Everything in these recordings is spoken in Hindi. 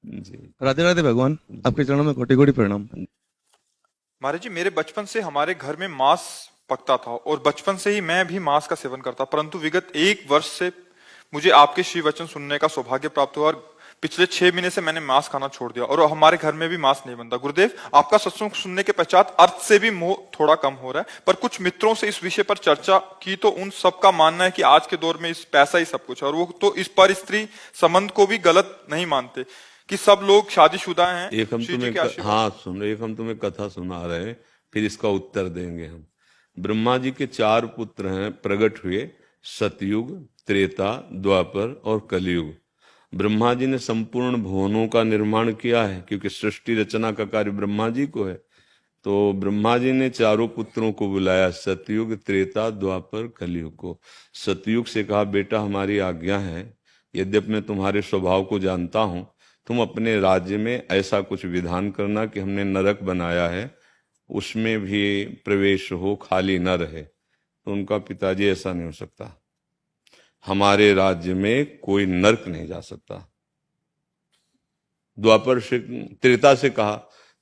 जी। राधे राधे भगवान, आपके चरणों में कोटि कोटि प्रणाम। महाराज जी, मेरे बचपन से हमारे घर में मांस पकता था और बचपन से ही मैं भी मांस का सेवन करता, परंतु विगत एक वर्ष से मुझे आपके श्री वचन सुनने का सौभाग्य प्राप्त हुआ और पिछले 6 महीने से मैंने मांस खाना छोड़ दिया और हमारे घर में भी मांस नहीं बनता। गुरुदेव, आपका सत्संग सुनने के पश्चात अर्थ से भी मोह थोड़ा कम हो रहा है, पर कुछ मित्रों से इस विषय पर चर्चा की तो उन सबका मानना है कि आज के दौर में इस पैसा ही सब कुछ है, और वो तो इस पर स्त्री संबंध को भी गलत नहीं मानते कि सब लोग शादीशुदा हैं। एक हम श्री जी तुम्हें के आशीर्वाद। हाँ सुन, एक हम तुम्हें कथा सुना रहे हैं, फिर इसका उत्तर देंगे हम। ब्रह्मा जी के 4 पुत्र हैं, प्रकट हुए सतयुग, त्रेता, द्वापर और कलयुग। ब्रह्मा जी ने संपूर्ण भुवनों का निर्माण किया है, क्योंकि सृष्टि रचना का कार्य ब्रह्मा जी को है। तो ब्रह्मा जी ने चारों पुत्रों को बुलाया, सतयुग, त्रेता, द्वापर, कलयुग को। सतयुग से कहा, बेटा हमारी आज्ञा है, यद्यपि मैं तुम्हारे स्वभाव को जानता हूं, तुम अपने राज्य में ऐसा कुछ विधान करना कि हमने नरक बनाया है उसमें भी प्रवेश हो, खाली न रहे। तो उनका पिताजी, ऐसा नहीं हो सकता, हमारे राज्य में कोई नरक नहीं जा सकता। द्वापर से, त्रेता से कहा,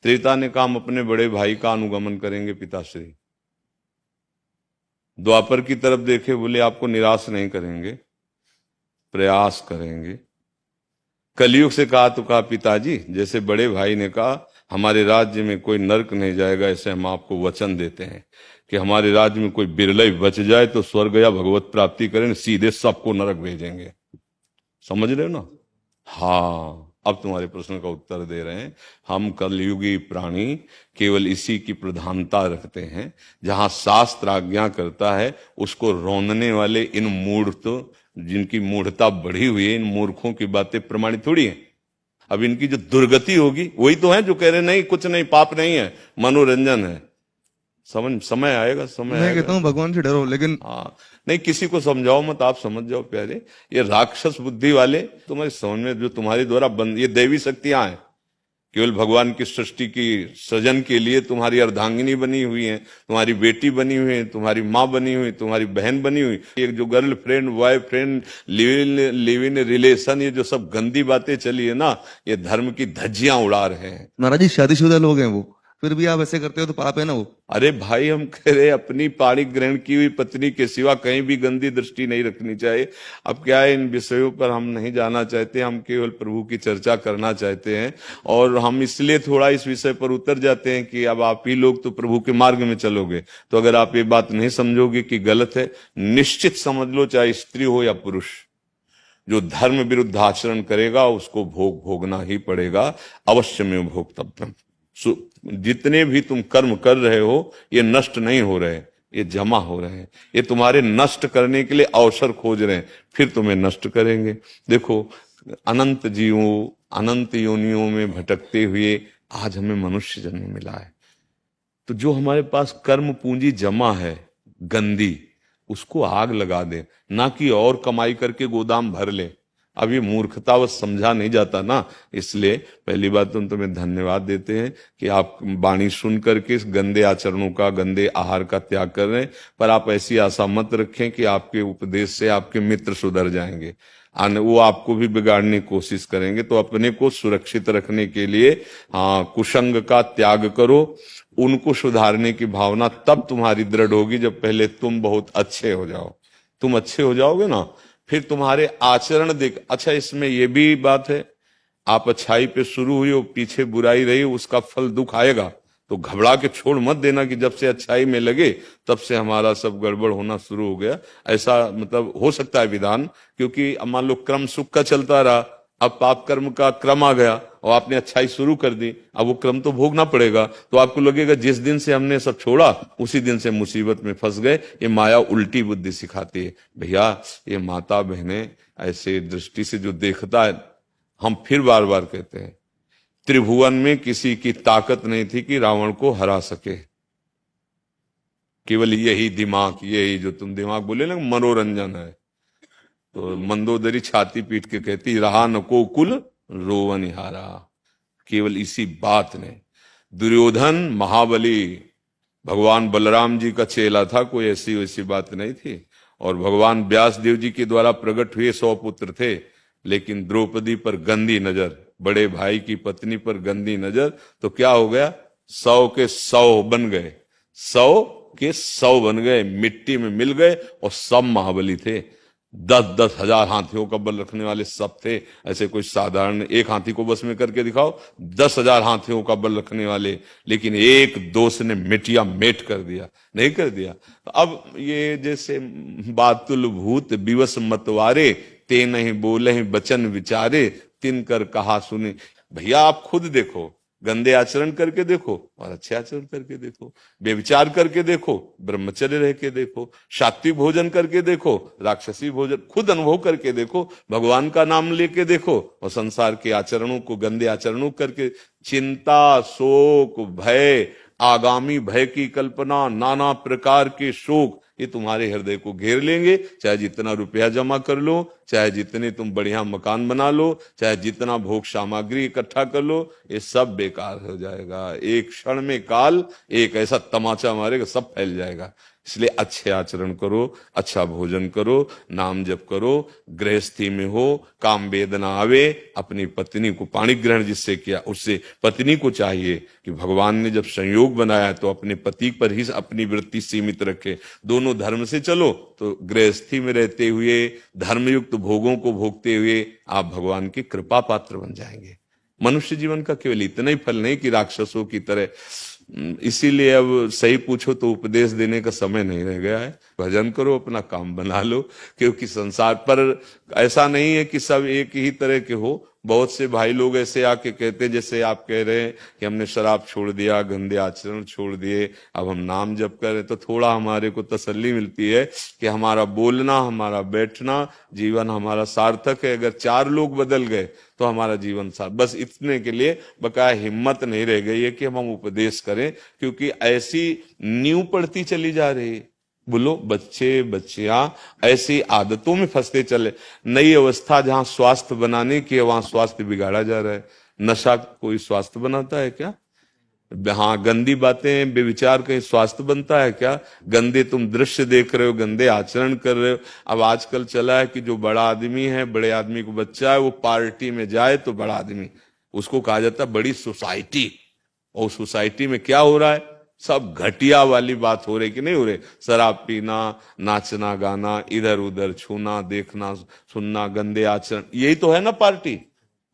त्रेता ने कहा हम अपने बड़े भाई का अनुगमन करेंगे पिताश्री। द्वापर की तरफ देखे, बोले आपको निराश नहीं करेंगे, प्रयास करेंगे। कलयुग से कहा तो कहा, पिताजी जैसे बड़े भाई ने कहा हमारे राज्य में कोई नरक नहीं जाएगा, ऐसे हम आपको वचन देते हैं कि हमारे राज्य में कोई बिरले बच जाए तो स्वर्ग या भगवत प्राप्ति करें, सीधे सबको नरक भेजेंगे। समझ रहे हो ना? हाँ, अब तुम्हारे प्रश्न का उत्तर दे रहे हैं। हम कलयुगी प्राणी केवल इसी की प्रधानता रखते हैं, जहां शास्त्र आज्ञा करता है उसको रौंदने वाले इन मूर्ख, जिनकी मूढ़ता बढ़ी हुई है, इन मूर्खों की बातें प्रमाणित थोड़ी है। अब इनकी जो दुर्गति होगी वही तो है जो कह रहे नहीं कुछ नहीं, पाप नहीं है, मनोरंजन है। समझ, समय आएगा, समय मैं आएगा। कहता हूँ भगवान से डरो, लेकिन हाँ, नहीं किसी को समझाओ मत, आप समझ जाओ प्यारे। ये राक्षस बुद्धि वाले तुम्हारी समझ में, जो तुम्हारे द्वारा बंद, ये दैवी शक्तियां हैं, केवल भगवान की सृष्टि की सृजन के लिए तुम्हारी अर्धांगिनी बनी हुई है, तुम्हारी बेटी बनी हुई है, तुम्हारी माँ बनी हुई, तुम्हारी बहन बनी हुई। एक जो girl friend, boy friend, live in relation, ये जो सब गंदी बातें चली है ना, ये धर्म की धज्जियां उड़ा रहे हैं। महाराज जी शादीशुदा लोग हैं वो, फिर भी आप ऐसे करते हो तो पाप है ना वो। अरे भाई, हम कह रहे अपनी पाणी ग्रहण की हुई पत्नी के सिवा कहीं भी गंदी दृष्टि नहीं रखनी चाहिए। अब क्या है, इन विषयों पर हम नहीं जाना चाहते, हम केवल प्रभु की चर्चा करना चाहते हैं। और हम इसलिए थोड़ा इस विषय पर उतर जाते हैं कि अब आप ही लोग तो प्रभु के मार्ग में चलोगे, तो अगर आप ये बात नहीं समझोगे कि गलत है, निश्चित समझ लो, चाहे स्त्री हो या पुरुष, जो धर्म विरुद्ध आचरण करेगा उसको भोग भोगना ही पड़ेगा, अवश्य में भोक्तव्यम। जितने भी तुम कर्म कर रहे हो ये नष्ट नहीं हो रहे, ये जमा हो रहे हैं। ये तुम्हारे नष्ट करने के लिए अवसर खोज रहे हैं, फिर तुम्हें नष्ट करेंगे। देखो, अनंत जीवों, अनंत योनियों में भटकते हुए आज हमें मनुष्य जन्म मिला है। तो जो हमारे पास कर्म पूंजी जमा है गंदी, उसको आग लगा दे, ना कि और कमाई करके गोदाम भर ले। अब ये मूर्खतावश समझा नहीं जाता ना, इसलिए पहली बात तो हम तुम्हें धन्यवाद देते हैं कि आप वाणी सुन करके इस गंदे आचरणों का, गंदे आहार का त्याग कर रहे हैं। पर आप ऐसी आशा मत रखें कि आपके उपदेश से आपके मित्र सुधर जाएंगे, वो आपको भी बिगाड़ने की कोशिश करेंगे। तो अपने को सुरक्षित रखने के लिए कुसंग का त्याग करो। उनको सुधारने की भावना तब तुम्हारी दृढ़ होगी जब पहले तुम बहुत अच्छे हो जाओ। तुम अच्छे हो जाओगे ना, फिर तुम्हारे आचरण देख। अच्छा, इसमें यह भी बात है, आप अच्छाई पे शुरू हुई हो, पीछे बुराई रही, उसका फल दुख आएगा। तो घबरा के छोड़ मत देना कि जब से अच्छाई में लगे तब से हमारा सब गड़बड़ होना शुरू हो गया। ऐसा मतलब हो सकता है विधान, क्योंकि मान लो क्रम सुख का चलता रहा, अब पाप कर्म का क्रम आ गया और आपने अच्छाई शुरू कर दी, अब वो क्रम तो भोगना पड़ेगा। तो आपको लगेगा जिस दिन से हमने सब छोड़ा उसी दिन से मुसीबत में फंस गए। ये माया उल्टी बुद्धि सिखाती है। भैया, ये माता बहनें ऐसे दृष्टि से जो देखता है, हम फिर बार बार कहते हैं, त्रिभुवन में किसी की ताकत नहीं थी कि रावण को हरा सके। केवल यही दिमाग, यही जो तुम दिमाग बोले ना, मनोरंजन है। तो मंदोदरी छाती पीट के कहती, रहा न को कुल रोवन हारा। केवल इसी बात ने, दुर्योधन महाबली भगवान बलराम जी का चेला था, कोई ऐसी वैसी बात नहीं थी। और भगवान व्यास देव जी के द्वारा प्रकट हुए 100 पुत्र थे, लेकिन द्रौपदी पर गंदी नजर बड़े भाई की पत्नी पर गंदी नजर, तो क्या हो गया, 100 के 100 बन गए, 100 के 100 बन गए, मिट्टी में मिल गए, और सब महाबली थे। 10-10 हजार हाथियों का बल रखने वाले सब थे। ऐसे कोई साधारण एक हाथी को बस में करके दिखाओ, 10,000 हाथियों का बल रखने वाले, लेकिन एक दोस्त ने मिटिया मेट कर दिया, नहीं कर दिया। अब ये जैसे बातुल भूत विवश मतवारे, ते नहीं बोले हैं वचन विचारे, तिन कर कहा सुने। भैया आप खुद देखो, गंदे आचरण करके देखो और अच्छे आचरण करके देखो, बेविचार करके देखो, ब्रह्मचर्य रह के देखो, सात्विक भोजन करके देखो, राक्षसी भोजन, खुद अनुभव करके देखो, भगवान का नाम लेके देखो, और संसार के आचरणों को, गंदे आचरणों करके, चिंता, शोक, भय, आगामी भय की कल्पना, नाना प्रकार के शोक, ये तुम्हारे हृदय को घेर लेंगे। चाहे जितना रुपया जमा कर लो, चाहे जितने तुम बढ़िया मकान बना लो, चाहे जितना भोग सामग्री इकट्ठा कर लो, ये सब बेकार हो जाएगा। एक क्षण में काल एक ऐसा तमाचा मारेगा, सब फैल जाएगा। इसलिए अच्छे आचरण करो, अच्छा भोजन करो, नाम जप करो, गृहस्थी में हो, काम वेदना आवे, अपनी पत्नी को पाणी ग्रहण जिससे किया, उससे पत्नी को चाहिए कि भगवान ने जब संयोग बनाया तो अपने पति पर ही अपनी वृत्ति सीमित रखे। दोनों धर्म से चलो तो गृहस्थी में रहते हुए, धर्मयुक्त भोगों को भोगते हुए आप भगवान की कृपा पात्र बन जाएंगे। मनुष्य जीवन का केवल इतना ही फल नहीं कि राक्षसों की तरह। इसीलिए अब सही पूछो तो उपदेश देने का समय नहीं रह गया है। भजन करो, अपना काम बना लो, क्योंकि संसार पर ऐसा नहीं है कि सब एक ही तरह के हो। बहुत से भाई लोग ऐसे आके कहते हैं, जैसे आप कह रहे हैं कि हमने शराब छोड़ दिया, गंदे आचरण छोड़ दिए, अब हम नाम जप करें, तो थोड़ा हमारे को तसल्ली मिलती है कि हमारा बोलना, हमारा बैठना, जीवन हमारा सार्थक है। अगर 4 लोग बदल गए तो हमारा जीवन सार्थक। बस इतने के लिए बकाया हिम्मत नहीं रह गई है कि हम उपदेश करें, क्योंकि ऐसी नींव पड़ती चली जा रही है। बोलो, बच्चे बच्चियां ऐसी आदतों में फंसते चले। नई अवस्था जहां स्वास्थ्य बनाने की है, वहां स्वास्थ्य बिगाड़ा जा रहा है। नशा कोई स्वास्थ्य बनाता है क्या? हाँ, गंदी बातें, बेविचार कहीं स्वास्थ्य बनता है क्या? गंदे तुम दृश्य देख रहे हो, गंदे आचरण कर रहे हो। अब आजकल चला है कि जो बड़ा आदमी है, बड़े आदमी को बच्चा है, वो पार्टी में जाए तो बड़ा आदमी, उसको कहा जाता है बड़ी सोसाइटी। और सोसाइटी में क्या हो रहा है? सब घटिया वाली बात हो रही कि नहीं हो रही? शराब पीना, नाचना गाना, इधर उधर छूना, देखना सुनना, गंदे आचरण, यही तो है ना पार्टी।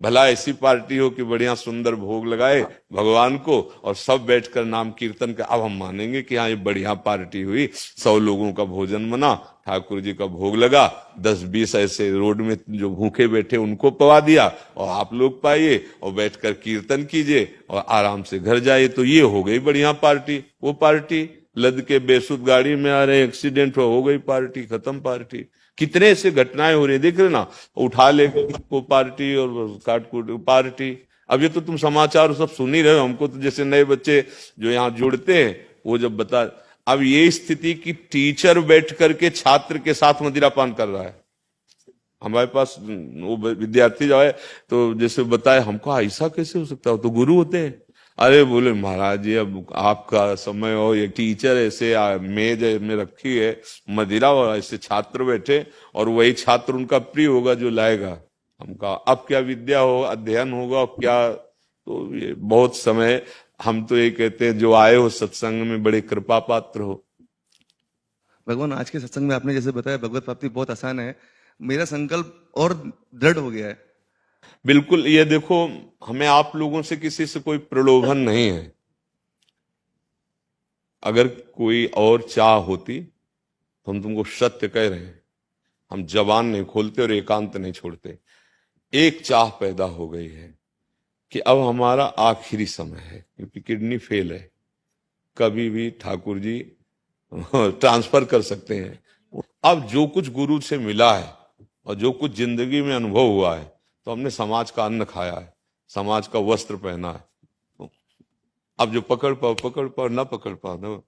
भला ऐसी पार्टी हो कि बढ़िया सुंदर भोग लगाए भगवान को और सब बैठकर नाम कीर्तन कर। अब हम मानेंगे कि हाँ ये बढ़िया पार्टी हुई, 100 लोगों का भोजन बना, ठाकुर जी का भोग लगा, 10-20 ऐसे रोड में जो भूखे बैठे उनको पवा दिया, और आप लोग पाइए और बैठकर कीर्तन कीजिए और आराम से घर जाइए, तो ये हो गई बढ़िया पार्टी। वो पार्टी लद के बेसुध गाड़ी में आ रहे, एक्सीडेंट हो गई, पार्टी खत्म। पार्टी कितने ऐसे घटनाएं हो रही है, देख रहे ना, उठा लेके को पार्टी और काट कूट पार्टी। अब ये तो तुम समाचार सब सुन ही रहे हो। हमको तो जैसे नए बच्चे जो यहाँ जुड़ते हैं वो जब बता, अब ये स्थिति कि टीचर बैठ करके छात्र के साथ मदिरापान कर रहा है। हमारे पास वो विद्यार्थी जो है तो जैसे बताए हमको, ऐसा कैसे हो सकता है, तो गुरु होते हैं। अरे बोले महाराज जी, अब आपका समय हो, ये टीचर ऐसे मेज में रखी है मदिरा, और ऐसे छात्र बैठे, और वही छात्र उनका प्रिय होगा जो लाएगा। हम कहा अब क्या विद्या हो, अध्ययन होगा क्या? तो ये बहुत समय, हम तो ये कहते हैं जो आए हो सत्संग में बड़े कृपा पात्र हो। भगवान, आज के सत्संग में आपने जैसे बताया भगवत प्राप्ति बहुत आसान है, मेरा संकल्प और दृढ़ हो गया है। बिल्कुल, ये देखो, हमें आप लोगों से किसी से कोई प्रलोभन नहीं है। अगर कोई और चाह होती तो हम तुमको सत्य कह रहे हैं, हम जबान नहीं खोलते और एकांत नहीं छोड़ते। एक चाह पैदा हो गई है कि अब हमारा आखिरी समय है, क्योंकि किडनी फेल है, कभी भी ठाकुर जी ट्रांसफर कर सकते हैं। अब जो कुछ गुरु से मिला है और जो कुछ जिंदगी में अनुभव हुआ है, तो हमने समाज का अन्न खाया है, समाज का वस्त्र पहना है। तो अब जो पकड़ पाओ, ना पकड़ पाओ ना।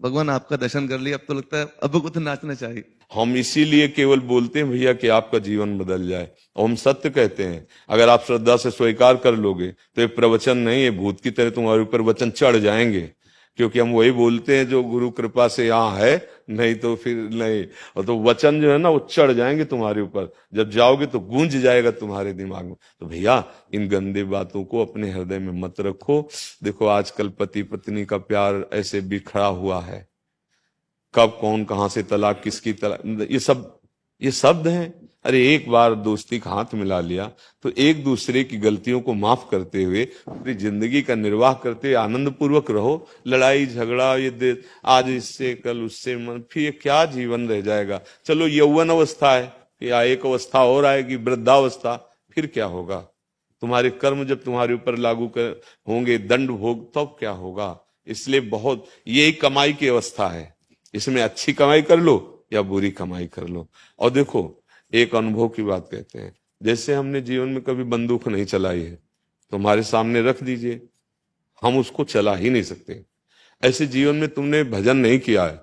भगवान, आपका दर्शन कर लिया, अब तो लगता है अब को तो नाचना चाहिए। हम इसीलिए केवल बोलते हैं भैया कि आपका जीवन बदल जाए, और हम सत्य कहते हैं। अगर आप श्रद्धा से स्वीकार कर लोगे तो ये प्रवचन नहीं है, भूत की तरह तुम्हारे ऊपर वचन चढ़ जाएंगे। क्योंकि हम वही बोलते हैं जो गुरु कृपा से यहाँ है, नहीं तो फिर नहीं। और तो वचन जो है ना वो चढ़ जाएंगे तुम्हारे ऊपर, जब जाओगे तो गूंज जाएगा तुम्हारे दिमाग में। तो भैया इन गंदे बातों को अपने हृदय में मत रखो। देखो आजकल पति पत्नी का प्यार ऐसे बिखरा हुआ है, कब कौन कहां से तलाक, किसकी तलाक, ये शब्द हैं। अरे एक बार दोस्ती का हाथ मिला लिया तो एक दूसरे की गलतियों को माफ करते हुए अपनी जिंदगी का निर्वाह करते हुए आनंद पूर्वक रहो। लड़ाई झगड़ा ये आज इससे कल उससे, मन फिर क्या जीवन रह जाएगा। चलो यौवन अवस्था है, या एक अवस्था और आएगी वृद्धावस्था, फिर क्या होगा। तुम्हारे कर्म जब तुम्हारे ऊपर लागू कर होंगे, दंड भोग, तब क्या होगा। इसलिए बहुत यही कमाई की अवस्था है, इसमें अच्छी कमाई कर लो या बुरी कमाई कर लो। और देखो एक अनुभव की बात कहते हैं, जैसे हमने जीवन में कभी बंदूक नहीं चलाई है, तुम्हारे सामने रख दीजिए, हम उसको चला ही नहीं सकते। ऐसे जीवन में तुमने भजन नहीं किया है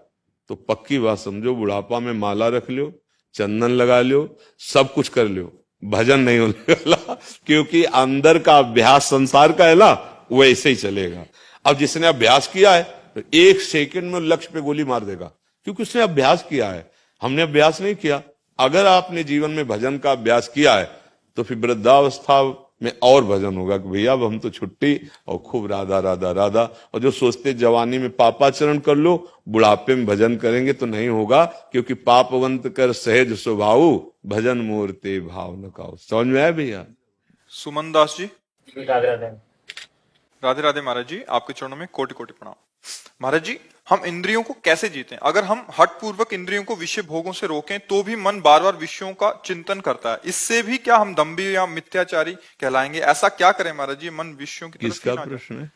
तो पक्की बात समझो, बुढ़ापा में माला रख लो, चंदन लगा लो, सब कुछ कर लो, भजन नहीं होने वाला। क्योंकि अंदर का अभ्यास संसार का है ना, वो ऐसे ही चलेगा। अब जिसने अभ्यास किया है तो एक सेकंड में लक्ष्य पे गोली मार देगा, क्योंकि उसने अभ्यास किया है। हमने अभ्यास नहीं किया। अगर आपने जीवन में भजन का अभ्यास किया है तो फिर वृद्धावस्था में और भजन होगा कि भैया अब हम तो छुट्टी और खूब राधा राधा राधा। और जो सोचते जवानी में पापाचरण कर लो, बुढ़ापे में भजन करेंगे तो नहीं होगा, क्योंकि पापवंत कर सहज स्वभाव, भजन मूर्ते भाव न काऊ। समझ में आया भैया। सुमन दास जी। राधे राधे। राधे राधे महाराज जी, आपके चरणों में कोटि कोटि प्रणाम। महाराज जी, हम इंद्रियों को कैसे जीतें? अगर हम हठ पूर्वक इंद्रियों को विषय भोगों से रोकें तो भी मन बार बार विषयों का चिंतन करता है, इससे भी क्या हम दंभी या मिथ्याचारी कहलाएंगे? ऐसा क्या करें महाराज जी मन विषयों की तरफ किसका ही ना जाए? प्रश्न है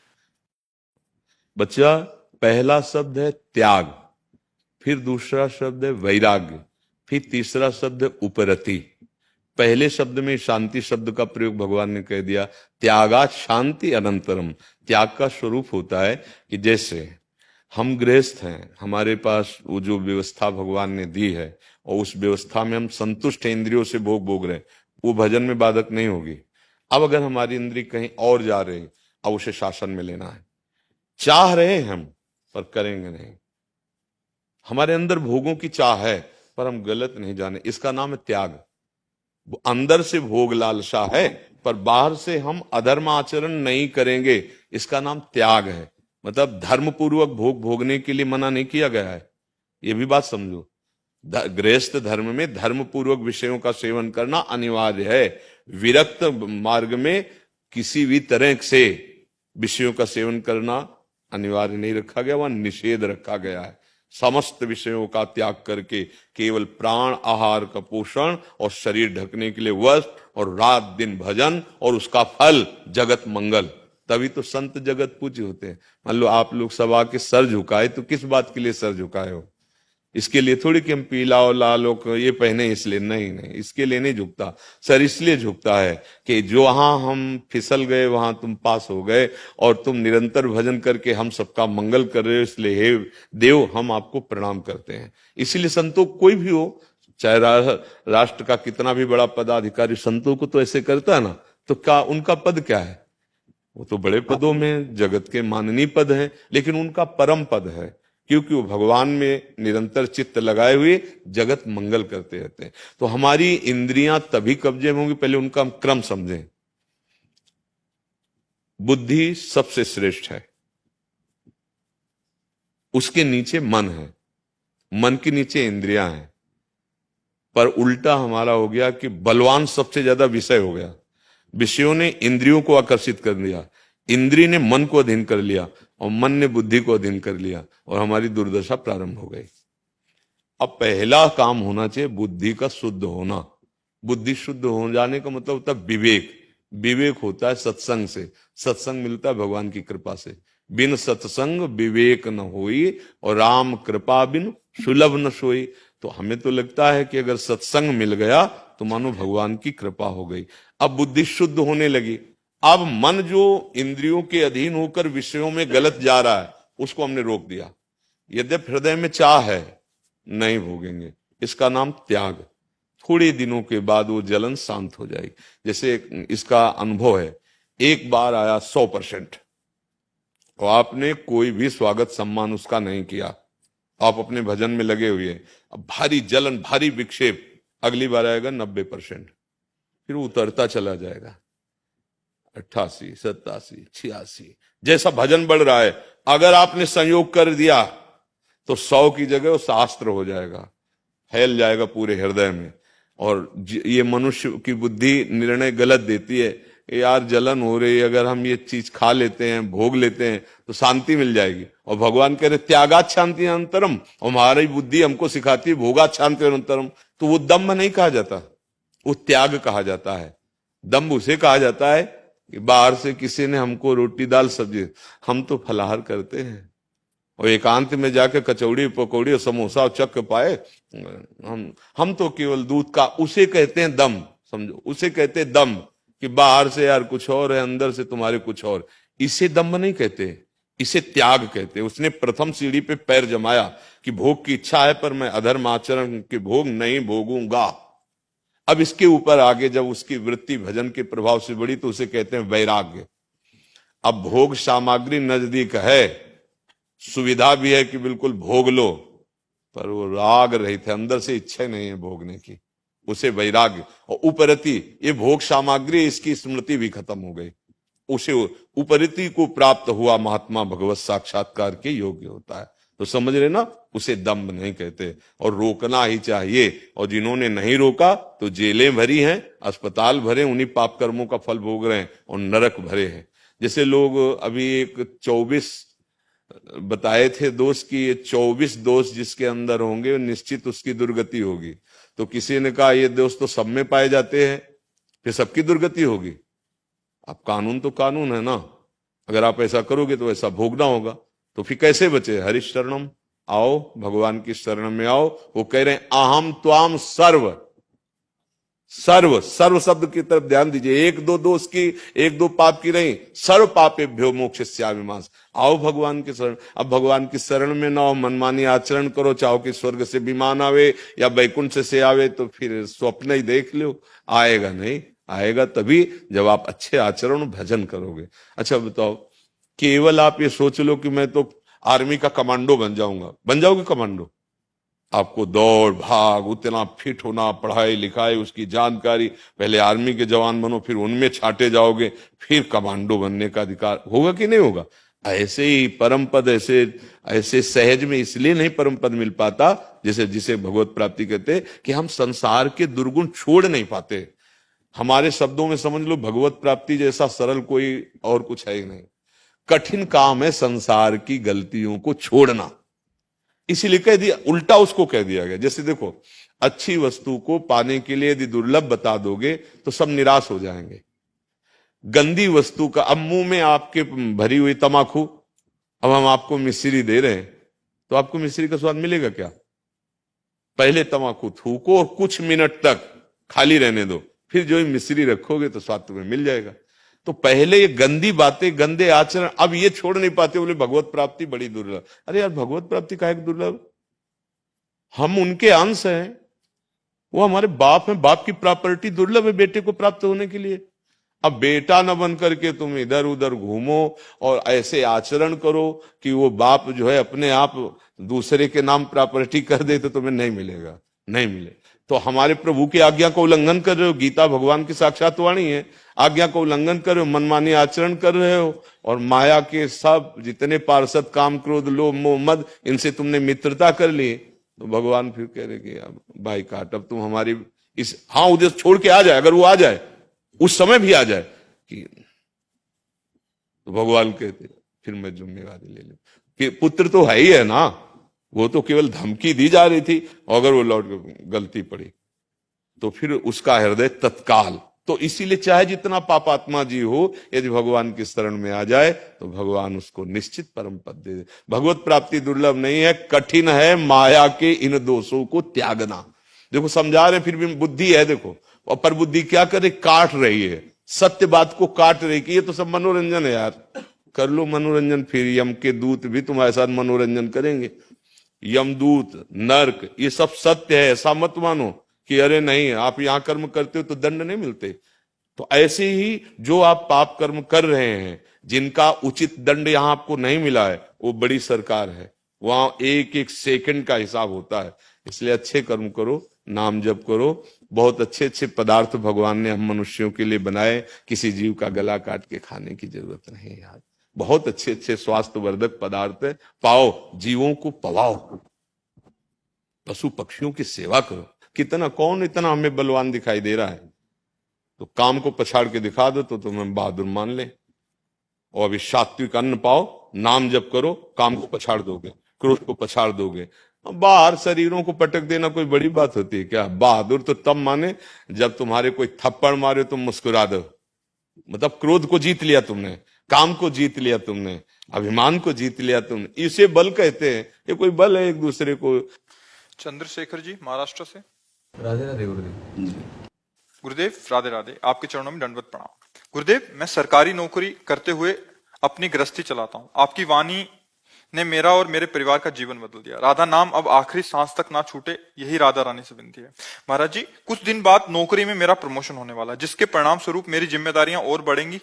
बच्चा? पहला शब्द है त्याग, फिर दूसरा शब्द है वैराग्य, फिर तीसरा शब्द है उपरति। पहले शब्द में शांति शब्द का प्रयोग भगवान ने कह दिया, त्यागात शांति अनंतरम। त्याग का स्वरूप होता है कि जैसे हम गृहस्थ हैं, हमारे पास वो जो व्यवस्था भगवान ने दी है और उस व्यवस्था में हम संतुष्ट हैं, इंद्रियों से भोग रहे हैं, वो भजन में बाधक नहीं होगी। अब अगर हमारी इंद्री कहीं और जा रही, अब उसे शासन में लेना है। चाह रहे हैं हम पर करेंगे नहीं। हमारे अंदर भोगों की चाह है पर हम गलत नहीं जाने, इसका नाम है त्याग। वो अंदर से भोग लालसा है पर बाहर से हम अधर्म आचरण नहीं करेंगे, इसका नाम त्याग है। मतलब धर्म पूर्वक भोग भोगने के लिए मना नहीं किया गया है, ये भी बात समझो। गृहस्थ धर्म में धर्म पूर्वक विषयों का सेवन करना अनिवार्य है। विरक्त मार्ग में किसी भी तरह से विषयों का सेवन करना अनिवार्य नहीं रखा गया, वह निषेध रखा गया है। समस्त विषयों का त्याग करके केवल प्राण आहार का पोषण और शरीर ढकने के लिए वस्त्र और रात दिन भजन और उसका फल जगत मंगल, तभी तो संत जगत पूज्य होते हैं। मान लो आप लोग सब आके सर झुकाए तो किस बात के लिए सर झुकाए हो? इसके लिए थोड़ी कि हम पीला और लाल ये पहने इसलिए, नहीं, इसके लिए नहीं झुकता। सर इसलिए झुकता है कि जो वहां हम फिसल गए वहां तुम पास हो गए और तुम निरंतर भजन करके हम सबका मंगल कर रहे हो, इसलिए हे देव हम आपको प्रणाम करते हैं। इसलिए संतों कोई भी हो, चाहे राष्ट्र का कितना भी बड़ा पदाधिकारी संतों को तो ऐसे करता है ना, तो क्या उनका पद क्या है? वो तो बड़े पदों में जगत के माननीय पद हैं, लेकिन उनका परम पद है, क्योंकि वो भगवान में निरंतर चित्त लगाए हुए जगत मंगल करते रहते हैं। तो हमारी इंद्रियां तभी कब्जे में होंगी, पहले उनका हम क्रम समझें। बुद्धि सबसे श्रेष्ठ है, उसके नीचे मन है, मन के नीचे इंद्रियां हैं। पर उल्टा हमारा हो गया कि बलवान सबसे ज्यादा विषय हो गया। विषयों ने इंद्रियों को आकर्षित कर लिया, इंद्रिय ने मन को अधीन कर लिया और मन ने बुद्धि को अधीन कर लिया और हमारी दुर्दशा प्रारंभ हो गई। अब पहला काम होना चाहिए बुद्धि का शुद्ध होना। बुद्धि शुद्ध हो जाने का मतलब होता है विवेक। विवेक होता है सत्संग से, सत्संग मिलता है भगवान की कृपा से। बिन सत्संग विवेक न होई और राम कृपा बिन सुलभ न सोई। तो हमें तो लगता है कि अगर सत्संग मिल गया तो मानो भगवान की कृपा हो गई। अब बुद्धि शुद्ध होने लगी। अब मन जो इंद्रियों के अधीन होकर विषयों में गलत जा रहा है उसको हमने रोक दिया। यद्यपि हृदय में चाह है, नहीं भोगेंगे, इसका नाम त्याग। थोड़े दिनों के बाद वो जलन शांत हो जाएगी। जैसे इसका अनुभव है, एक बार आया 100%, और आपने कोई भी स्वागत सम्मान उसका नहीं किया, आप अपने भजन में लगे हुए हैं। अब भारी जलन, भारी विक्षेप, अगली बार आएगा 90%, फिर उतरता चला जाएगा 88, 87, 86, जैसा भजन बढ़ रहा है। अगर आपने संयोग कर दिया तो 100 की जगह वो शास्त्र हो जाएगा, फैल जाएगा पूरे हृदय में। और ये मनुष्य की बुद्धि निर्णय गलत देती है, यार जलन हो रही है, अगर हम ये चीज खा लेते हैं, भोग लेते हैं तो शांति मिल जाएगी। और भगवान कह रहे त्यागात शांति अनंतरम, और हमारी बुद्धि हमको सिखाती है भोगात शांति अनंतरम। तो वो दम्भ नहीं कहा जाता, वो त्याग कहा जाता है। दम्भ उसे कहा जाता है कि बाहर से किसी ने हमको रोटी दाल सब्जी, हम तो फलाहार करते हैं और एकांत में जाके कचौड़ी पकौड़ी और समोसा और चक पाए, हम तो केवल दूध का, उसे कहते हैं दम। समझो, उसे कहते हैं दम कि बाहर से यार कुछ और है, अंदर से तुम्हारे कुछ और। इसे दम्भ नहीं कहते, इसे त्याग कहते। उसने प्रथम सीढ़ी पे पैर जमाया कि भोग की इच्छा है पर मैं अधर्म आचरण के भोग नहीं भोगूंगा। अब इसके ऊपर आगे जब उसकी वृत्ति भजन के प्रभाव से बढ़ी तो उसे कहते हैं वैराग्य। अब भोग सामग्री नजदीक है, सुविधा भी है कि बिल्कुल भोग लो, पर वो राग रहित है, अंदर से इच्छा नहीं है भोगने की, उसे वैराग्य। और उपरति, ये भोग सामग्री, इसकी स्मृति भी खत्म हो गई, उसे उपरति को प्राप्त हुआ महात्मा भगवत साक्षात्कार के योग्य होता है। तो समझ रहे ना, उसे दम्भ नहीं कहते, और रोकना ही चाहिए। और जिन्होंने नहीं रोका तो जेलें भरी हैं, अस्पताल भरे, उन्हीं पाप कर्मों का फल भोग रहे हैं, और नरक भरे हैं। जैसे लोग अभी एक 24 बताए थे दोष की, ये 24 दोष जिसके अंदर होंगे निश्चित उसकी दुर्गति होगी। तो किसी ने कहा ये दोष तो सब में पाए जाते हैं, फिर सबकी दुर्गति होगी। अब कानून तो कानून है ना, अगर आप ऐसा करोगे तो ऐसा भोगना होगा। तो फिर कैसे बचे? हरिश शरणम, आओ भगवान की शरण में आओ। वो कह रहे हैं अहम त्वाम सर्व, सर्व, सर्व शब्द की तरफ ध्यान दीजिए। एक दो दोष की, एक दो पाप की नहीं, सर्व पापेभ्यो मोक्षयिष्यामि मां। आओ भगवान की शरण। अब भगवान की शरण में ना हो, मनमानी आचरण करो, चाहो कि स्वर्ग से विमान आवे या वैकुंठ से आवे, तो फिर स्वप्न ही देख लो, आएगा नहीं। आएगा तभी जब आप अच्छे आचरण भजन करोगे। अच्छा बताओ, केवल आप ये सोच लो कि मैं तो आर्मी का कमांडो बन जाऊंगा, बन जाओगे कमांडो? आपको दौड़ भाग, उतना फिट होना, पढ़ाई लिखाई, उसकी जानकारी, पहले आर्मी के जवान बनो, फिर उनमें छांटे जाओगे, फिर कमांडो बनने का अधिकार होगा कि नहीं होगा? ऐसे ही परम पद ऐसे ऐसे सहज में इसलिए नहीं परम पद मिल पाता, जैसे जिसे भगवत प्राप्ति कहते कि हम संसार के दुर्गुण छोड़ नहीं पाते। हमारे शब्दों में समझ लो, भगवत प्राप्ति जैसा सरल कोई और कुछ है ही नहीं। कठिन काम है संसार की गलतियों को छोड़ना, इसीलिए कह दिया, उल्टा उसको कह दिया गया। जैसे देखो, अच्छी वस्तु को पाने के लिए यदि दुर्लभ बता दोगे तो सब निराश हो जाएंगे। गंदी वस्तु का, अब मुंह में आपके भरी हुई तमाकू, अब हम आपको मिश्री दे रहे हैं, तो आपको मिश्री का स्वाद मिलेगा क्या? पहले तमाकू थूको और कुछ मिनट तक खाली रहने दो, फिर जो मिश्री रखोगे तो स्वाद तुम्हें मिल जाएगा। तो पहले ये गंदी बातें, गंदे आचरण, अब ये छोड़ नहीं पाते, बोले भगवत प्राप्ति बड़ी दुर्लभ। अरे यार, भगवत प्राप्ति काहे दुर्लभ? हम उनके अंश हैं, वो हमारे बाप हैं, बाप की प्रॉपर्टी दुर्लभ है बेटे को प्राप्त होने के लिए। अब बेटा न बन करके तुम इधर उधर घूमो और ऐसे आचरण करो कि वो बाप जो है अपने आप दूसरे के नाम प्रॉपर्टी कर दे, तो तुम्हें नहीं मिलेगा, नहीं मिले। तो हमारे प्रभु की आज्ञा का उल्लंघन कर रहे हो, गीता भगवान की साक्षात वाणी है, आज्ञा का उल्लंघन कर रहे हो, मनमानी आचरण कर रहे हो, और माया के सब जितने पार्षद काम क्रोध लोभ मोह मद, इनसे तुमने मित्रता कर ली। तो भगवान फिर कह रहे कि अब भाई काट, अब तुम हमारी इस हाँ उद्देश्य छोड़ के आ जाए, अगर वो आ जाए, उस समय भी आ जाए कि, तो भगवान कहते फिर मैं जिम्मेवारी ले लूं कि पुत्र तो है ही है ना, वो तो केवल धमकी दी जा रही थी, और अगर वो लौट गलती पड़ी तो फिर उसका हृदय तत्काल। तो इसीलिए चाहे जितना पापात्मा जी हो, यदि भगवान की शरण में आ जाए तो भगवान उसको निश्चित परम पद दे दे। भगवत प्राप्ति दुर्लभ नहीं है, कठिन है माया के इन दोषों को त्यागना। देखो समझा रहे, फिर भी बुद्धि है देखो, और पर बुद्धि क्या करे, काट रही है, सत्य बात को काट रही कि ये तो सब मनोरंजन है यार, कर लो मनोरंजन। फिर यम के दूत भी तुम्हारे साथ मनोरंजन करेंगे, यमदूत, नर्क, ये सब सत्य है, ऐसा मत मानो कि अरे नहीं आप यहां कर्म करते हो तो दंड नहीं मिलते। तो ऐसे ही जो आप पाप कर्म कर रहे हैं, जिनका उचित दंड यहां आपको नहीं मिला है, वो बड़ी सरकार है, वहां एक एक सेकंड का हिसाब होता है। इसलिए अच्छे कर्म करो, नाम जप करो। बहुत अच्छे अच्छे पदार्थ भगवान ने हम मनुष्यों के लिए बनाए, किसी जीव का गला काट के खाने की जरूरत नहीं है यार। बहुत अच्छे अच्छे स्वास्थ्यवर्धक पदार्थ है, पाओ, जीवों को पवाओ, पशु पक्षियों की सेवा करो। कितना, कौन इतना हमें बलवान दिखाई दे रहा है? तो काम को पछाड़ के दिखा दो तो तुम्हें बहादुर मान ले। और अभी सात्विक अन्न पाओ, नाम जप करो, काम को पछाड़ दोगे, क्रोध को पछाड़ दोगे। बाहर शरीरों को पटक देना कोई बड़ी बात होती है क्या? बहादुर तो तब माने जब तुम्हारे कोई थप्पड़ मारे तुम मुस्कुरा दो, मतलब क्रोध को जीत लिया तुमने, काम को जीत लिया तुमने, अभिमान को जीत लिया तुमने। इसे बल कहते हैं। ये कोई बल है एक दूसरे को। चंद्रशेखर जी महाराष्ट्र से। राधे राधे गुरुदेव। गुरुदेव राधे राधे, आपके चरणों में दंडवत प्रणाम। गुरुदेव, मैं सरकारी नौकरी करते हुए अपनी गृहस्थी चलाता हूँ। आपकी वाणी ने मेरा और मेरे परिवार का जीवन बदल दिया। राधा नाम अब आखिरी सांस तक ना छूटे, यही राधा रानी से विनती है। महाराज जी, कुछ दिन बाद नौकरी में मेरा प्रमोशन होने वाला है, जिसके परिणाम स्वरूप मेरी जिम्मेदारियां और बढ़ेंगी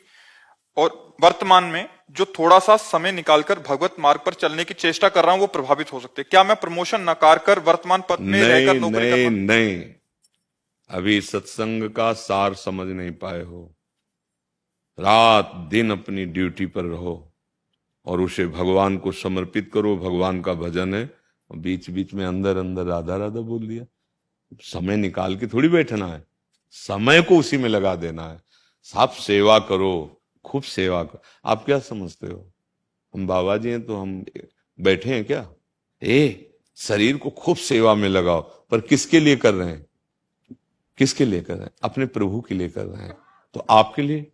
और वर्तमान में जो थोड़ा सा समय निकालकर भगवत मार्ग पर चलने की चेष्टा कर रहा हूं वो प्रभावित हो सकते हैं। क्या मैं प्रमोशन नकार कर वर्तमान पद में रहकर नौकरी नहीं, करना? नहीं, अभी सत्संग का सार समझ नहीं पाए हो। रात दिन अपनी ड्यूटी पर रहो और उसे भगवान को समर्पित करो। भगवान का भजन है, बीच बीच में अंदर अंदर राधा राधा बोल दिया। समय निकाल के थोड़ी बैठना है, समय को उसी में लगा देना है। आप सेवा करो, खूब सेवा करो। आप क्या समझते हो हम बाबा जी हैं तो हम बैठे हैं क्या? शरीर को खूब सेवा में लगाओ, पर किसके लिए कर रहे हैं? किसके लिए कर रहे हैं? अपने प्रभु के लिए कर रहे हैं। तो आपके लिए,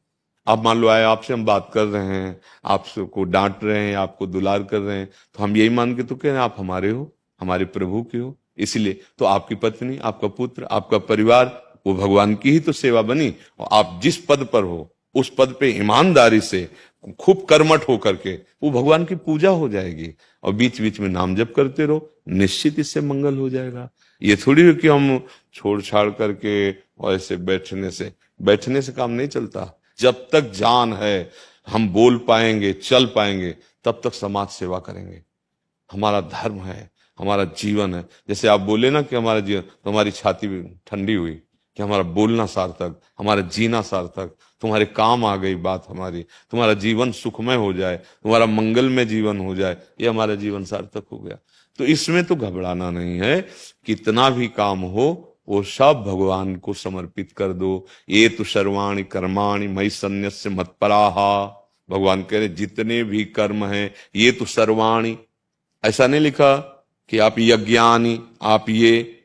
आप मान लो आए, आपसे हम बात कर रहे हैं, आपको डांट रहे हैं, आपको दुलार कर रहे हैं, तो हम यही मान के तो कह रहे हैं आप हमारे हो, हमारे प्रभु के हो। इसलिए तो आपकी पत्नी, आपका पुत्र, आपका परिवार, वो भगवान की ही तो सेवा बनी। और आप जिस पद पर हो उस पद पे ईमानदारी से खूब कर्मठ होकर के वो भगवान की पूजा हो जाएगी। और बीच बीच में नाम जप करते रहो, निश्चित इससे मंगल हो जाएगा। ये थोड़ी हो कि हम छोड़ छाड़ करके और ऐसे बैठने से काम नहीं चलता। जब तक जान है, हम बोल पाएंगे, चल पाएंगे, तब तक समाज सेवा करेंगे। हमारा धर्म है, हमारा जीवन है। जैसे आप बोले ना कि हमारा जीवन, तो हमारी छाती ठंडी हुई कि हमारा बोलना सार्थक, हमारा जीना सार्थक, तुम्हारे काम आ गई बात हमारी, तुम्हारा जीवन सुखमय हो जाए, तुम्हारा मंगलमय जीवन हो जाए, ये हमारा जीवन सार्थक हो गया। तो इसमें तो घबराना नहीं है। कितना भी काम हो वो सब भगवान को समर्पित कर दो। ये तो सर्वाणि कर्माणि मयि सन्न्यस्य मत्पराहा। भगवान कह रहे जितने भी कर्म हैं ये तो सर्वाणि, ऐसा नहीं लिखा कि आप यज्ञानि, आप ये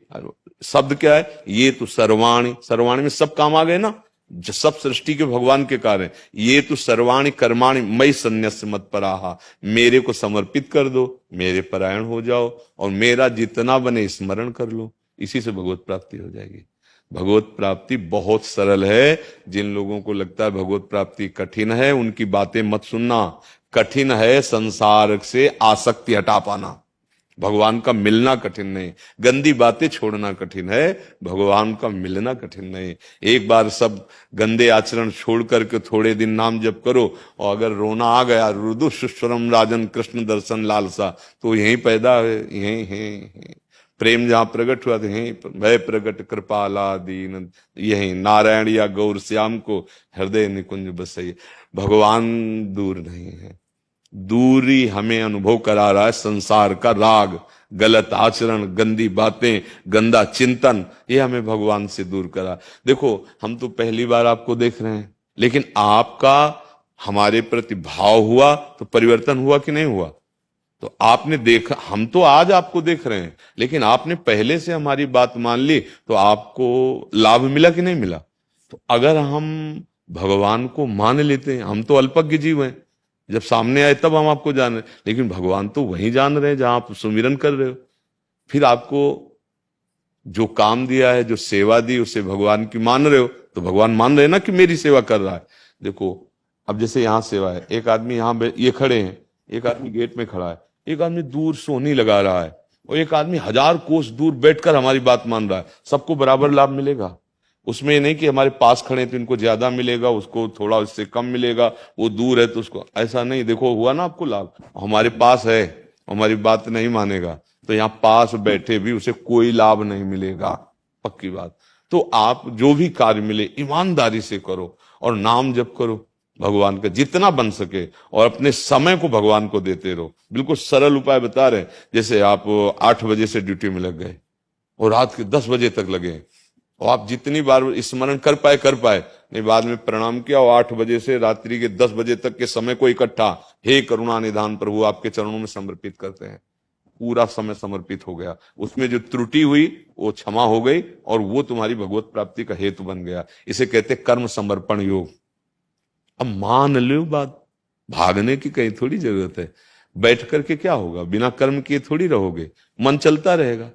शब्द क्या है? ये तो सर्वाणि, सर्वाणि में सब काम आ गए ना, सब सृष्टि के भगवान के कार्य। ये तो सर्वाणि कर्माणि मयि सन्न्यस्य मत्पराहा, मेरे को समर्पित कर दो, मेरे परायण हो जाओ और मेरा जितना बने स्मरण कर लो। इसी से भगवत प्राप्ति हो जाएगी। भगवत प्राप्ति बहुत सरल है। जिन लोगों को लगता है भगवत प्राप्ति कठिन है, उनकी बातें मत सुनना। कठिन है संसार से आसक्ति हटा पाना, भगवान का मिलना कठिन नहीं। गंदी बातें छोड़ना कठिन है, भगवान का मिलना कठिन नहीं। एक बार सब गंदे आचरण छोड़ करके थोड़े दिन नाम जप करो, और अगर रोना आ गया, रुदु सुस्वरम राजन कृष्ण दर्शन लालसा, तो यहीं पैदा है, यहीं प्रेम जहां प्रकट हुआ तो यहीं भय प्रकट कृपाला दीन, यही नारायण या गौर श्याम को हृदय निकुंज बसई। भगवान दूर नहीं है, दूरी हमें अनुभव करा रहा है संसार का राग, गलत आचरण, गंदी बातें, गंदा चिंतन, ये हमें भगवान से दूर करा। देखो हम तो पहली बार आपको देख रहे हैं, लेकिन आपका हमारे प्रति भाव हुआ तो परिवर्तन हुआ कि नहीं हुआ? तो आपने देखा, हम तो आज आपको देख रहे हैं, लेकिन आपने पहले से हमारी बात मान ली तो आपको लाभ मिला कि नहीं मिला? तो अगर हम भगवान को मान लेते हैं, हम तो अल्पज्ञ जीव हैं, जब सामने आए तब हम आपको जान रहे, लेकिन भगवान तो वहीं जान रहे हैं जहां आप सुमिरन कर रहे हो। फिर आपको जो काम दिया है, जो सेवा दी, उसे भगवान की मान रहे हो, तो भगवान मान रहे हैं ना कि मेरी सेवा कर रहा है। देखो अब जैसे यहाँ सेवा है, एक आदमी यहाँ ये खड़े हैं, एक आदमी गेट में खड़ा है, एक आदमी दूर सोनी लगा रहा है, और एक आदमी 1000 कोस दूर बैठकर हमारी बात मान रहा है। सबको बराबर लाभ मिलेगा? उसमें ये नहीं कि हमारे पास खड़े हैं तो इनको ज्यादा मिलेगा, उसको थोड़ा इससे कम मिलेगा, वो दूर है तो उसको, ऐसा नहीं। देखो हुआ ना आपको लाभ, हमारे पास है, हमारी बात नहीं मानेगा तो यहाँ पास बैठे भी उसे कोई लाभ नहीं मिलेगा, पक्की बात। तो आप जो भी कार्य मिले ईमानदारी से करो और नाम जप करो भगवान का जितना बन सके, और अपने समय को भगवान को देते रहो। बिल्कुल सरल उपाय बता रहे हैं। जैसे आप 8 बजे से ड्यूटी में लग गए और रात के 10 बजे तक लगे, और आप जितनी बार स्मरण कर पाए नहीं, बाद में प्रणाम किया, और 8 बजे से रात्रि के 10 बजे तक के समय को इकट्ठा, हे करुणा निधान प्रभु आपके चरणों में समर्पित करते हैं। पूरा समय समर्पित हो गया, उसमें जो त्रुटि हुई वो क्षमा हो गई, और वो तुम्हारी भगवत प्राप्ति का हेतु बन गया। इसे कहते कर्म समर्पण योग। अब मान लो बात, भागने की कहीं थोड़ी जरूरत है। बैठ करके क्या होगा, बिना कर्म किए थोड़ी रहोगे, मन चलता रहेगा।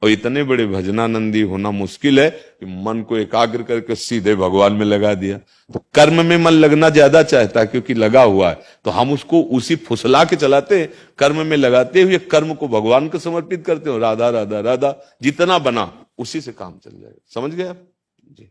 और इतने बड़े भजनानंदी होना मुश्किल है कि मन को एकाग्र करके सीधे भगवान में लगा दिया। तो कर्म में मन लगना ज्यादा चाहता है क्योंकि लगा हुआ है, तो हम उसको उसी फुसला के चलाते हैं। कर्म में लगाते हुए कर्म को भगवान को समर्पित करते हो, राधा राधा राधा जितना बना उसी से काम चल जाएगा। समझ गए आप जी।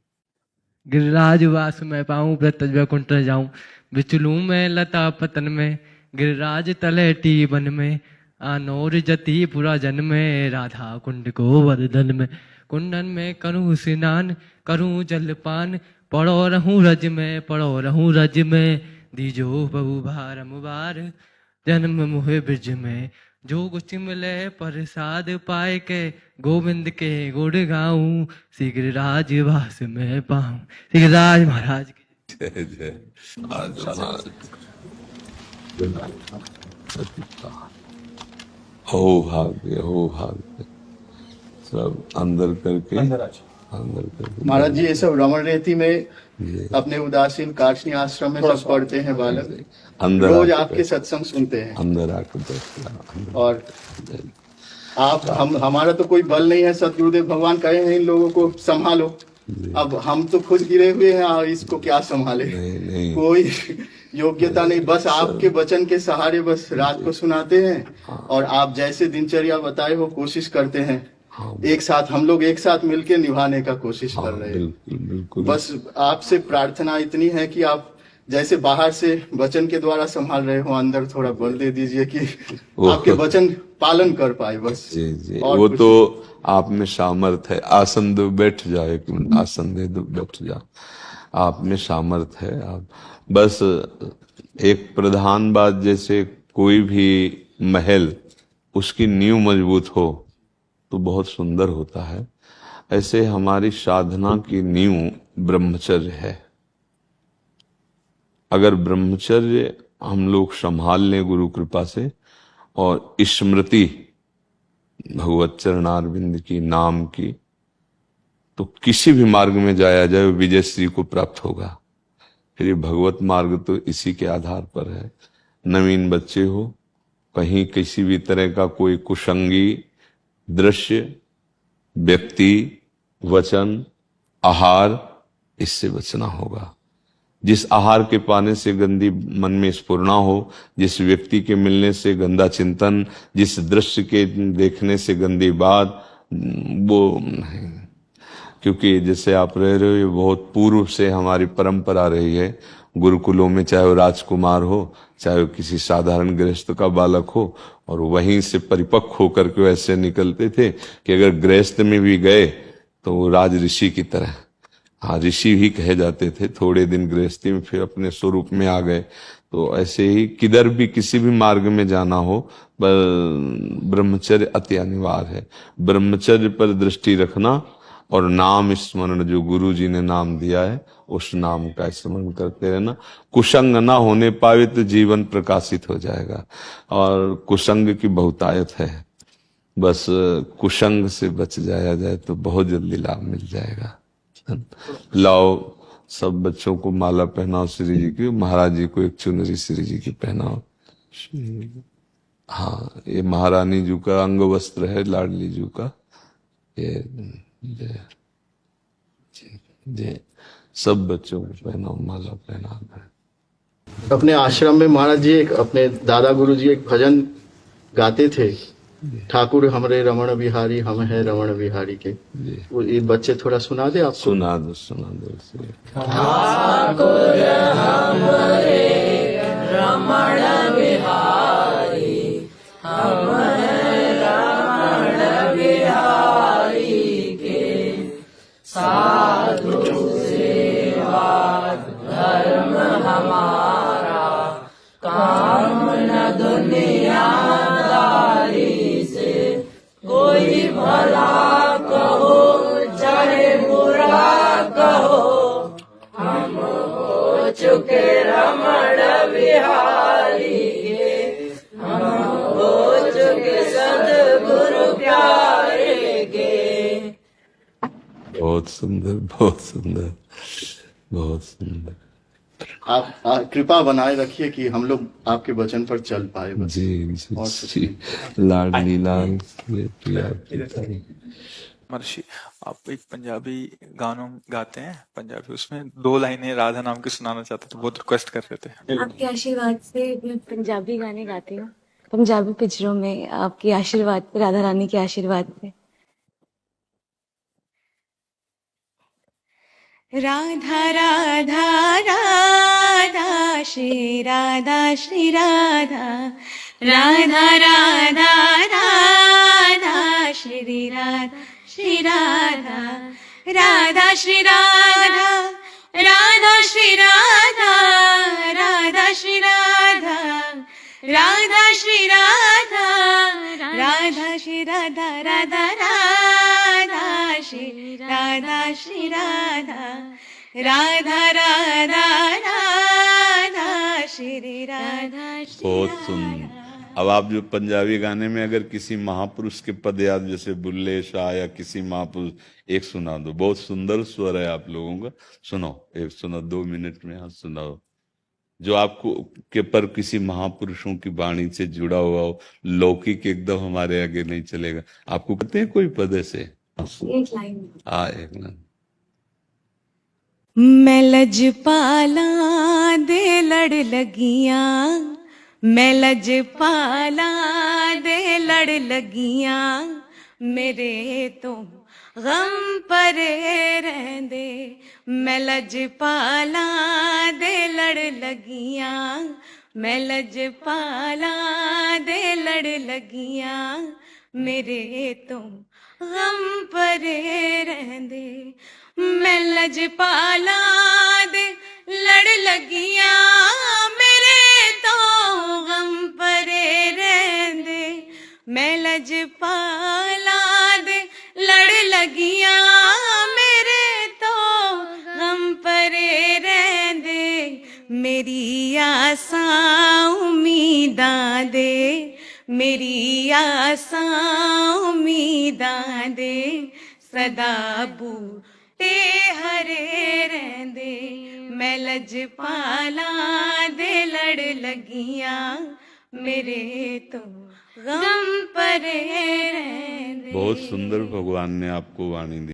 गिरिराज वास में पाऊं व्रत वैकुंठ जाऊं, बिचलूं में लता पतन में, गिरिराज तलेटी वन में, आनोर जति पुरा जन में, राधा कुंड को वर्धन में, कुंडन में करूं स्नान करूं जलपान, पड़ो रहूं रज में पड़ो रहूं रज में, दीजो प्रभु बारंबार जन्म मुहे ब्रज में, जो कुछ मिले प्रसाद पाए के, गोविंद के गुण गाऊं, श्री गिरिराज वास में पाऊं। श्री गिरिराज महाराज की जय जय। हो भाग्य सब अंदर करके, अंदर करके। महाराज जी ये सब रमण रेती में अपने उदासीन काठनी आश्रम में सब पढ़ते हैं बालक, अंदर रोज आपके सत्संग सुनते हैं, अंदर आकर बैठ। और आप हमारा तो कोई बल नहीं है, सदगुरुदेव भगवान कहे हैं इन लोगों को संभालो। अब हम तो खुद गिरे हुए हैं और इसको क्या संभाले, नहीं। कोई योग्यता नहीं, बस आपके वचन के सहारे बस रात को सुनाते हैं, और आप जैसे दिनचर्या बताए हो कोशिश करते हैं, एक साथ हम लोग एक साथ मिलके निभाने का कोशिश कर रहे हैं। बिल्कुल। बस आपसे प्रार्थना इतनी है कि आप जैसे बाहर से वचन के द्वारा संभाल रहे हो, अंदर थोड़ा बल दे दीजिए कि आपके वचन पालन कर पाए बस। जी वो तो आप में सामर्थ है। आसन दो, बैठ जाओ, एक मिनट आसन दे दो, बैठ जाओ। आप में सामर्थ है। आप बस एक प्रधान बात, जैसे कोई भी महल उसकी नींव मजबूत हो तो बहुत सुंदर होता है, ऐसे हमारी साधना की नींव ब्रह्मचर्य है। अगर ब्रह्मचर्य हम लोग संभाल लें गुरु कृपा से, और स्मृति भगवत चरणारविंद की, नाम की, तो किसी भी मार्ग में जाया जाए विजय श्री को प्राप्त होगा। फिर ये भगवत मार्ग तो इसी के आधार पर है। नवीन बच्चे हो, कहीं किसी भी तरह का कोई कुसंगी दृश्य, व्यक्ति, वचन, आहार, इससे बचना होगा। जिस आहार के पाने से गंदी मन में स्फुरना हो, जिस व्यक्ति के मिलने से गंदा चिंतन, जिस दृश्य के देखने से गंदी बात, वो नहीं। क्योंकि जैसे आप रह रहे हो, ये बहुत पूर्व से हमारी परंपरा रही है। गुरुकुलों में चाहे वो राजकुमार हो, चाहे वो किसी साधारण गृहस्थ का बालक हो, और वहीं से परिपक्व होकर के ऐसे निकलते थे कि अगर गृहस्थ में भी गए तो वो राज ऋषि की तरह, हाँ ऋषि ही कहे जाते थे। थोड़े दिन गृहस्थी में फिर अपने स्वरूप में आ गए। तो ऐसे ही किधर भी किसी भी मार्ग में जाना हो, ब्रह्मचर्य अति अनिवार्य है। ब्रह्मचर्य पर दृष्टि रखना और नाम स्मरण, जो गुरु जी ने नाम दिया है उस नाम का स्मरण करते रहना। कुसंग ना होने पावे तो जीवन प्रकाशित हो जाएगा, और कुसंग की बहुतायत है। बस कुसंग से बच जाया जाए तो बहुत जल्दी लाभ मिल जाएगा। लाओ सब बच्चों को माला पहनाओ श्री जी की, महाराज जी को एक चुनरी श्री जी की पहनाओ। हाँ, ये महारानी जी का अंग वस्त्र है, लाडली जी का। ये जय सब बच्चों को पहनाओ, माला पहनाओ। अपने आश्रम में महाराज जी एक अपने दादा गुरु जी एक भजन गाते थे, ठाकुर हमरे रमण बिहारी, हम है रमण बिहारी के। वो ये बच्चे थोड़ा सुना दे आपको। सुना दो, सुना दो। बहुत सुंदर, बहुत सुंदर, बहुत सुंदर। आप कृपा बनाए रखिए कि हम लोग आपके वचन पर चल पाए बस। जी और जी, कुछ जी। लाडली लाल प्रिया महर्षि, आप एक पंजाबी गानों गाते हैं, पंजाबी, उसमें 2 लाइनें राधा नाम की सुनाना चाहते थे, बहुत रिक्वेस्ट कर रहे थे। आपके आशीर्वाद से मैं पंजाबी गाने गाती हूँ, पंजाबी पिक्चरों में आपके आशीर्वाद पे, राधा रानी के आशीर्वाद पे। राधा राधा राधा श्री राधा श्री राधा, राधा राधा राधा श्री राधा श्री राधा, राधा श्री राधा, राधा श्री राधा, राधा श्री राधा, राधा श्री राधा, राधा श्री राधा, राधा राधा श्री राधा श्री राधा, राधा राधा राधा श्री राधा श्री बहुत सुंदर। अब आप जो पंजाबी गाने में अगर किसी महापुरुष के पद याद, जैसे बुल्ले शाह या किसी महापुरुष, एक सुना दो। बहुत सुंदर स्वर है आप लोगों का, सुनो, एक सुनो, 2 मिनट में, हाँ सुनाओ, जो आपको के पर किसी महापुरुषों की वाणी से जुड़ा हुआ हो, लौकिक एकदम हमारे आगे नहीं चलेगा। आपको कहते हैं कोई पद ऐसे? एक लाइन। हाँ, एक लाइन। मैं लजपाला दे लड़ लगियां, मैं लजपाला दे लड़ लगियां, मेरे तो गम परे रहंदे। मैं लजपाला दे लड़ लगियां, मैं लजपाला दे लड़ लगियां, मेरे तो गम परे रहंदे। मैं लजपाला दे लड़ लगियां, मेरे तो गम परे रहंदे। मैं लजपाला दे लड़ लगियां, मेरे तो गम परे रहंदे। मेरी आसां उम्मीदां दे, मेरी आसां उम्मीदां दे, सदा बूटे हरे रहंदे। मैं लजपाला दे लड़ लगियां, मेरे तो गम परे रहंदे। बहुत सुंदर भगवान ने आपको वाणी दी।